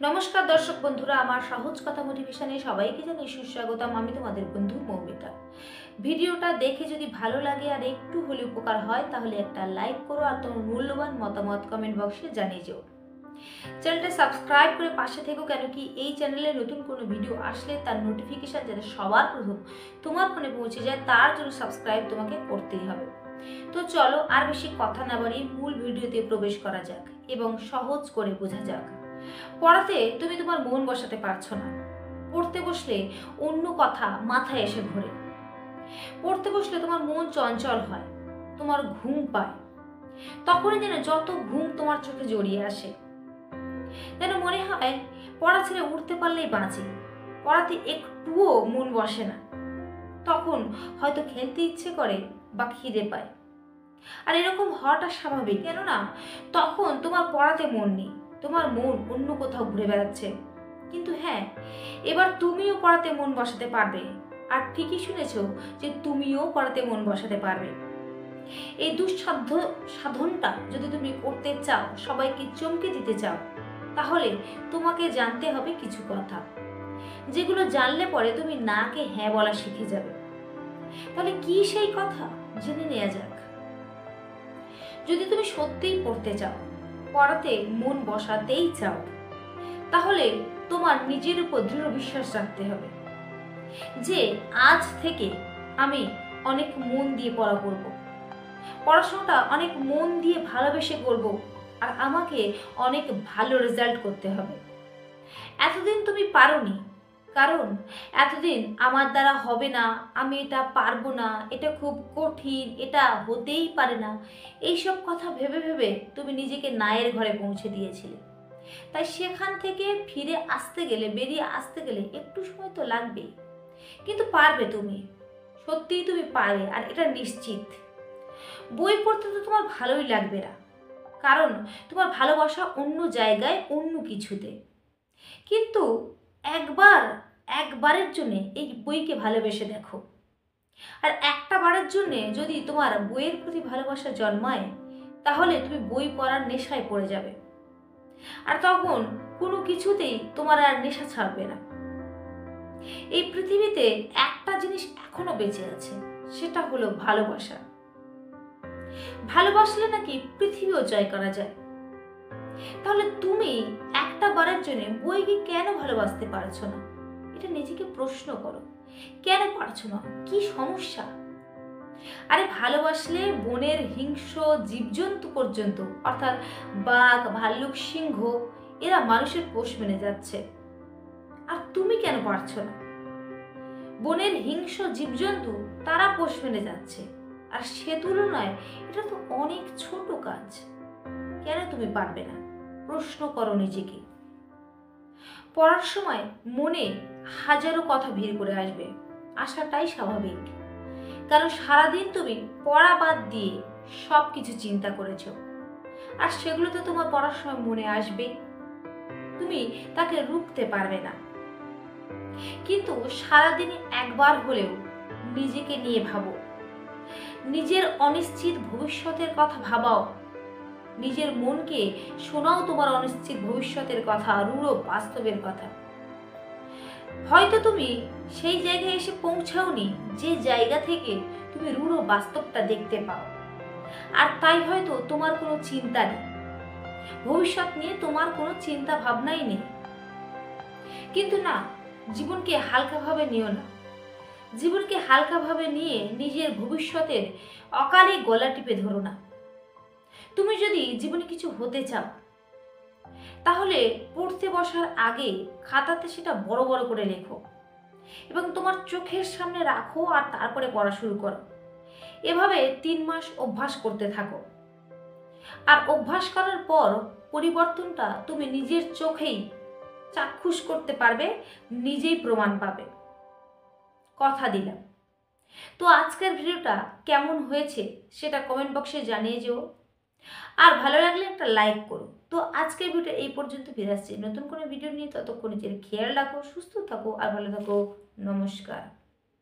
নমস্কার দর্শক বন্ধুরা, আমার সহজ কথা মোটিভেশনে সবাইকে জানাই সুস্বাগতম। আমি তোমাদের বন্ধু মৌমিতা। ভিডিওটা দেখে যদি ভালো লাগে আর একটু হলে উপকার হয় তাহলে একটা লাইক করো আর তোমার মূল্যবান মতামত কমেন্ট বক্সে জানিয়ে যাও। চ্যানেলটা সাবস্ক্রাইব করে পাশে থেকো, কেন কি এই চ্যানেলে নতুন কোনো ভিডিও আসলে তার নোটিফিকেশন যাতে সবার প্রথম তোমার ফোনে পৌঁছে যায় তার জন্য সাবস্ক্রাইব তোমাকে করতেই হবে। তো চলো আর বেশি কথা না বাড়িয়ে মূল ভিডিওতে প্রবেশ করা যাক এবং সহজ করে বোঝা যাক। পড়াতে তুমি তোমার মন বসাতে পারছো না। পড়তে বসলে অন্য কথা মাথায় এসে ঘোরে। পড়তে বসলে তোমার মন চঞ্চল হয়, তোমার ঘুম পায়। তখনই যেন যত ঘুম তোমার চোখে জড়িয়ে আসে, যেন মনে হয় পড়া ছেড়ে উঠতে পারলেই বাঁচি। পড়াতে একটুও মন বসে না। তখন হয়তো খেলতে ইচ্ছে করে বা খিদে পায়। আর এরকম হওয়াটা স্বাভাবিক, কেননা তখন তোমার পড়াতে মন নেই, তোমার মন অন্য কোথাও ঘুরে বেড়াচ্ছে। কিন্তু হ্যাঁ, এবার তুমিও পড়াতে মন বসাতে পারবে। আর ঠিকই শুনেছো যে তুমিও পড়াতে মন বসাতে পারবে। এই দুঃসাধ্য সাধনটা যদি তুমি করতে চাও, সবাইকে চমকে দিতে চাও, তাহলে তোমাকে জানতে হবে কিছু কথা, যেগুলো জানলে পরে তুমি নাকে হ্যাঁ বলা শিখে যাবে। তাহলে কি সেই কথা, জেনে নেওয়া যাক। যদি তুমি সত্যিই পড়তে চাও, পড়াতে মন বসাতেই চাও, তাহলে তোমার নিজের উপর দৃঢ় বিশ্বাস রাখতে হবে যে আজ থেকে আমি অনেক মন দিয়ে পড়া করব, পড়াশোনাটা অনেক মন দিয়ে ভালোবেসে করব, আর আমাকে অনেক ভালো রেজাল্ট করতে হবে। এতদিন তুমি পারোনি, কারণ এতদিন আমার দ্বারা হবে না, আমি এটা পারবো না, এটা খুব কঠিন, এটা হতেই পারে না, এইসব কথা ভেবে ভেবে তুমি নিজেকে নায়ের ঘরে পৌঁছে দিয়েছিলে। তাই সেখান থেকে ফিরে আসতে গেলে, বেরিয়ে আসতে গেলে একটু সময় তো লাগবেই, কিন্তু পারবে তুমি। সত্যিই তুমি পারবে, আর এটা নিশ্চিত। বই পড়তে তো তোমার ভালোই লাগবে না, কারণ তোমার ভালোবাসা অন্য জায়গায়, অন্য কিছুতে। কিন্তু একবারের জন্য এই বইকে ভালোবেসে দেখো, আর একটা বারের জন্য যদি তোমার বইয়ের প্রতি ভালোবাসা জন্মায়, তাহলে তুমি বই পড়ার নেশায় পড়ে যাবে। আর তখন কোনো কিছুতেই তোমার আর নেশা ছাড়বে না। এই পৃথিবীতে একটা জিনিস এখনো বেঁচে আছে, সেটা হলো ভালোবাসা। ভালোবাসলে নাকি পৃথিবীও জয় করা যায়। তাহলে তুমি একটা বারের জন্য বইকে কেন ভালোবাসতে পারছো না? এটা নিজেকে প্রশ্ন করো, কেন পারছো না? কি সমস্যা? আরে ভালোবাসলে বনের হিংস্র জীবজন্তু পর্যন্ত, অর্থাৎ বাঘ, ভাল্লুক, সিংহ, এরা মানুষের পোষ মেনে যাচ্ছে। আর তুমি কেন পারছো না? বনের হিংস্র জীবজন্তু তারা পোষ মেনে যাচ্ছে, আর সে তুলনায় এটা তো অনেক ছোট কাজ। কেন তুমি পারবে না? প্রশ্ন করো নিজেকে। পড়ার সময় মনে হাজারো কথা ভিড় করে আসবে, আসাটাই স্বাভাবিক। কারণ সারাদিন তুমি পড়া বাদ দিয়ে সব কিছু চিন্তা করেছো, আর সেগুলো তো তোমার পড়ার সময় মনে আসবে। তুমি তাকে রুখতে পারবে না। কিন্তু সারাদিনে একবার হলেও নিজেকে নিয়ে ভাবো, নিজের অনিশ্চিত ভবিষ্যতের কথা ভাবাও, নিজের মনকে শোনাও তোমার অনিশ্চিত ভবিষ্যতের কথা, রূঢ় বাস্তবের কথা। হয়তো তুমি সেই জায়গায় এসে পৌঁছাওনি যে জায়গা থেকে তুমি রূঢ় বাস্তবটা দেখতে পাও, আর তাই হয়তো তোমার কোনো চিন্তা নেই, ভবিষ্যৎ নিয়ে তোমার কোনো চিন্তা ভাবনাই নেই। কিন্তু না, জীবনকে হালকাভাবে নিও না। জীবনকে হালকাভাবে নিয়ে নিজের ভবিষ্যতের অকালে গলা টিপে ধরো না। তুমি যদি জীবনে কিছু হতে চাও, তাহলে পড়তে বসার আগে খাতাতে সেটা বড় বড় করে লেখো এবং তোমার চোখের সামনে রাখো, আর তারপরে পড়া শুরু করো। এভাবে 3 মাস অভ্যাস করতে থাকো, আর অভ্যাস করার পর পরিবর্তনটা তুমি নিজের চোখেই চাক্ষুষ করতে পারবে, নিজেই প্রমাণ পাবে। কথা দিলাম। তো আজকের ভিডিওটা কেমন হয়েছে সেটা কমেন্ট বক্সে জানিয়ে যেও, আর ভালো লাগলে একটা লাইক করো। তো আজকের ভিডিও এই পর্যন্ত, ফিরে আসছি নতুন কোনো ভিডিও নিয়ে। ততক্ষণ নিজের খেয়াল রাখো, সুস্থ থাকো আর ভালো থাকো। নমস্কার।